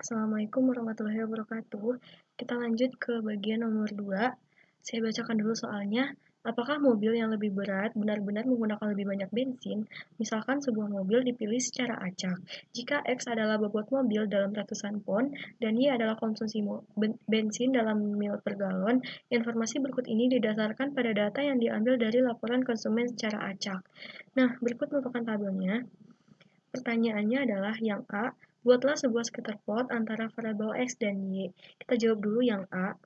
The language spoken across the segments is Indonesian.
Assalamualaikum warahmatullahi wabarakatuh. Kita lanjut ke bagian nomor 2. Saya bacakan dulu soalnya. Apakah mobil yang lebih berat benar-benar menggunakan lebih banyak bensin? Misalkan sebuah mobil dipilih secara acak. Jika X adalah bobot mobil dalam ratusan pon dan Y adalah konsumsi bensin dalam mil per galon, informasi berikut ini didasarkan pada data yang diambil dari laporan konsumen secara acak. Nah, berikut merupakan tabelnya. Pertanyaannya adalah yang A, buatlah sebuah scatter plot antara variabel X dan Y. Kita jawab dulu yang A.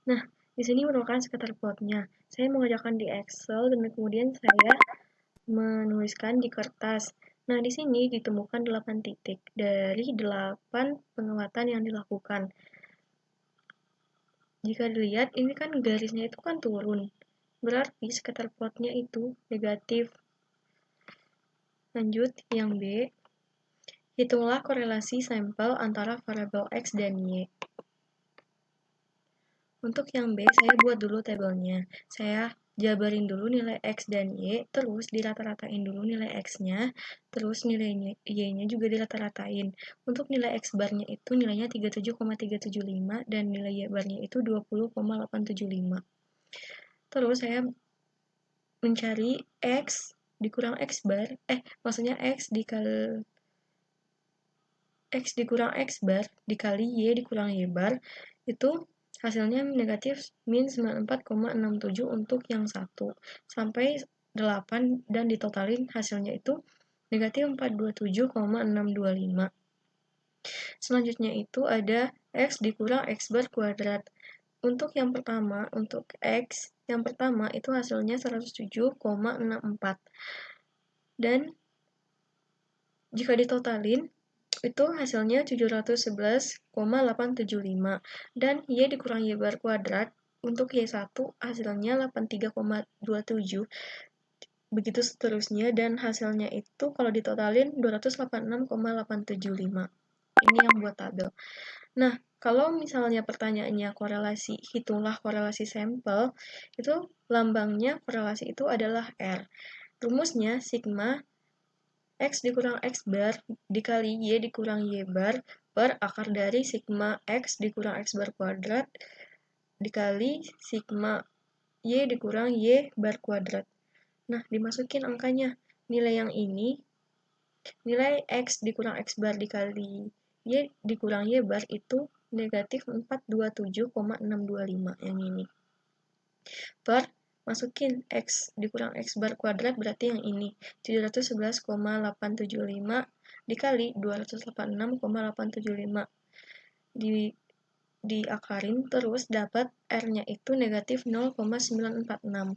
Nah, di sini merupakan scatter plotnya. Saya mengerjakan di Excel dan kemudian saya menuliskan di kertas. Nah, di sini ditemukan 8 titik dari 8 penguatan yang dilakukan. Jika dilihat, ini kan garisnya itu kan turun. Berarti scatter plotnya itu negatif. Lanjut, yang B. Hitunglah korelasi sampel antara variabel X dan Y. Untuk yang B, saya buat dulu tabelnya. Saya jabarin dulu nilai X dan Y, terus dirata-ratain dulu nilai X-nya, terus nilainya Y-nya juga dirata-ratain. Untuk nilai X barnya itu nilainya 37,375 dan nilai Y barnya itu 20,875. Terus saya mencari X dikurang X bar, maksudnya X dikurang X bar dikali Y dikurang Y bar, itu hasilnya negatif min 94,67 untuk yang 1 sampai 8 dan ditotalin hasilnya itu negatif 427,625. Selanjutnya itu ada X dikurang X bar kuadrat. Untuk yang pertama, untuk X yang pertama itu hasilnya 107,64. Dan jika ditotalin itu hasilnya 711,875 dan Y dikurang Y bar kuadrat untuk Y1 hasilnya 83,27, begitu seterusnya, dan hasilnya itu kalau ditotalin 286,875. Ini yang buat tabel. Nah, kalau misalnya pertanyaannya korelasi, hitunglah korelasi sampel, itu lambangnya korelasi itu adalah R. Rumusnya sigma X dikurang X bar dikali Y dikurang Y bar per akar dari sigma X dikurang X bar kuadrat dikali sigma Y dikurang Y bar kuadrat. Nah, dimasukin angkanya. Nilai yang ini, nilai X dikurang X bar dikali Y dikurang Y bar itu negatif 427,625 yang ini. Per masukin X dikurang X bar kuadrat berarti yang ini 711,875 dikali 286,875 diakarin terus dapat R-nya itu negatif 0,946.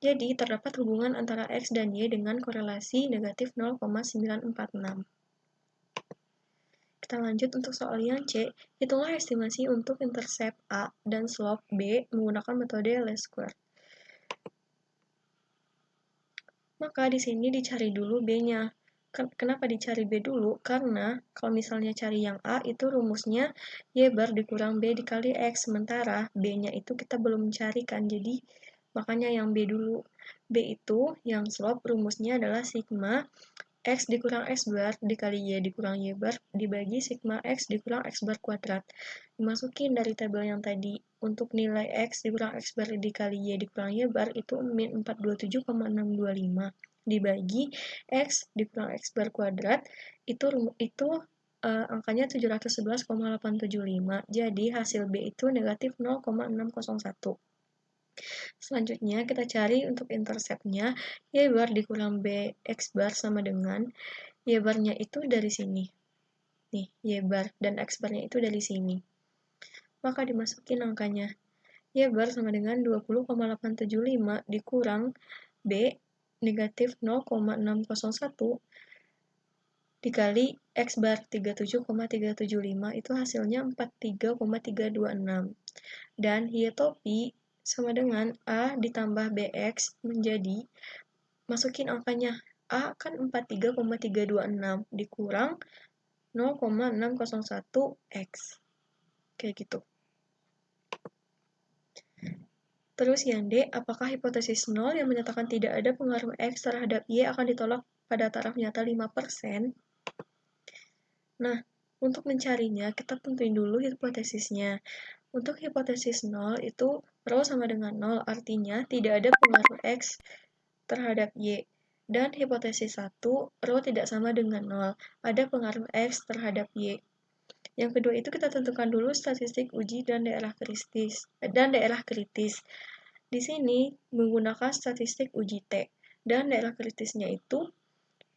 Jadi terdapat hubungan antara X dan Y dengan korelasi negatif 0,946. Kita lanjut untuk soal yang C. Hitunglah estimasi untuk intercept A dan slope B menggunakan metode least square. Maka di sini dicari dulu B-nya. Kenapa dicari B dulu? Karena kalau misalnya cari yang A, itu rumusnya Y bar dikurang B dikali X. Sementara B-nya itu kita belum cari kan, jadi makanya yang B dulu. B itu yang slope rumusnya adalah sigma X dikurang X bar dikali Y dikurang Y bar dibagi sigma X dikurang X bar kuadrat. Dimasukin dari tabel yang tadi, untuk nilai X dikurang X bar dikali Y dikurang Y bar itu min 427,625 dibagi X dikurang X bar kuadrat itu angkanya 711,875. Jadi hasil B itu negatif 0,601. Selanjutnya kita cari untuk interceptnya, Y bar dikurang B X bar sama dengan Y barnya itu dari sini. Nih, Y bar dan X barnya itu dari sini. Maka dimasukin angkanya. Y bar sama dengan 20,875 dikurang B negatif 0,601 dikali X bar 37,375 itu hasilnya 43,326. Dan Y topi sama dengan A ditambah BX menjadi, masukin angkanya, A kan 43,326 dikurang 0,601 X. Kayak gitu. Terus yang D, apakah hipotesis 0 yang menyatakan tidak ada pengaruh X terhadap Y akan ditolak pada taraf nyata 5%? Nah, Untuk mencarinya, kita tentuin dulu hipotesisnya. Untuk hipotesis 0 itu rho sama dengan 0, artinya tidak ada pengaruh X terhadap Y. Dan hipotesis 1, rho tidak sama dengan 0, ada pengaruh X terhadap Y. Yang kedua itu kita tentukan dulu statistik uji dan daerah kritis. Di sini menggunakan statistik uji T. Dan daerah kritisnya itu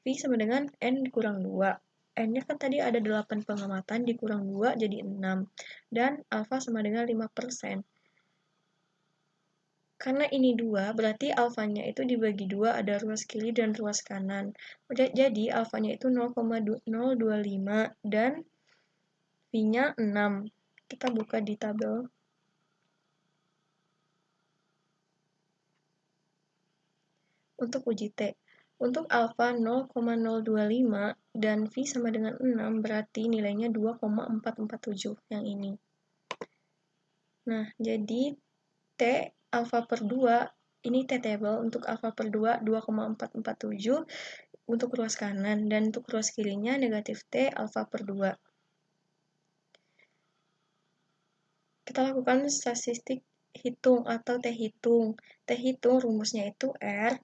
V sama dengan N dikurang 2. N-nya kan tadi ada 8 pengamatan dikurang 2 jadi 6. Dan alfa sama dengan 5%. Karena ini 2, berarti alfanya itu dibagi 2, ada ruas kiri dan ruas kanan. Jadi alfanya itu 0,025 dan V-nya 6. Kita buka di tabel. Untuk uji T. Untuk alfa 0,025 dan V sama dengan 6, berarti nilainya 2,447 yang ini. Nah, jadi T alfa per 2, ini T table untuk alfa per 2, 2,447 untuk ruas kanan, dan untuk ruas kirinya negatif T alfa per 2. Kita lakukan statistik hitung atau T hitung. T hitung rumusnya itu R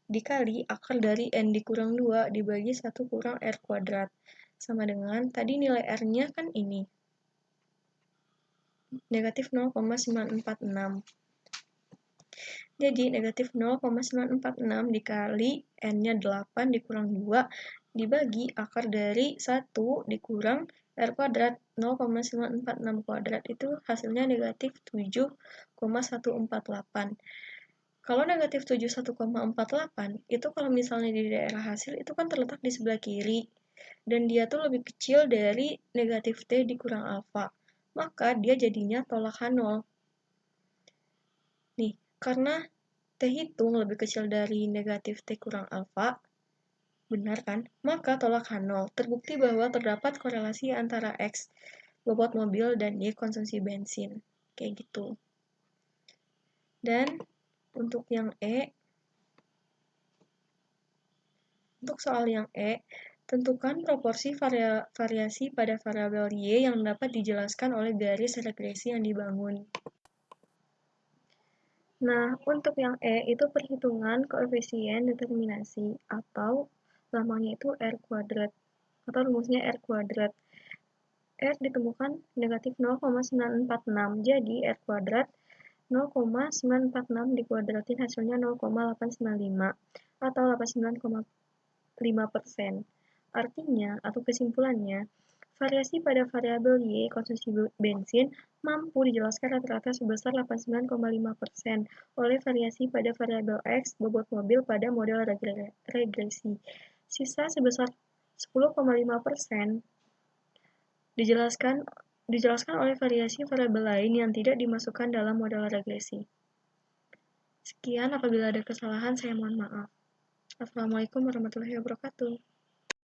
dikali akar dari N dikurang 2 dibagi 1 kurang R kuadrat. Sama dengan, tadi nilai R-nya kan ini. Negatif 0,946. Jadi, negatif 0,946 dikali N-nya 8 dikurang 2 dibagi akar dari 1 dikurang R kuadrat 0,946 kuadrat itu hasilnya negatif 7,148. Kalau negatif 71,48 itu kalau misalnya di daerah hasil itu kan terletak di sebelah kiri dan dia tuh lebih kecil dari negatif T dikurang alfa, maka dia jadinya tolak H0. Nih, karena T hitung lebih kecil dari negatif T kurang alfa, benar kan? Maka tolak H0. Terbukti bahwa terdapat korelasi antara X, bobot mobil, dan Y, konsumsi bensin. Kayak gitu. Dan untuk yang untuk soal yang tentukan proporsi variasi pada variabel Y yang dapat dijelaskan oleh garis regresi yang dibangun. Nah, untuk yang itu perhitungan koefisien determinasi atau lamanya itu R kuadrat atau rumusnya R kuadrat. R ditemukan negatif 0,946, jadi R kuadrat 0,946 dikuadratin hasilnya 0,895 atau 89,5%. Artinya, atau kesimpulannya, variasi pada variabel Y konsumsi bensin mampu dijelaskan rata-rata sebesar 89,5% oleh variasi pada variabel X bobot mobil pada model regresi. Sisa sebesar 10,5% dijelaskan oleh variasi variabel lain yang tidak dimasukkan dalam model regresi. Sekian, apabila ada kesalahan saya mohon maaf. Assalamualaikum warahmatullahi wabarakatuh.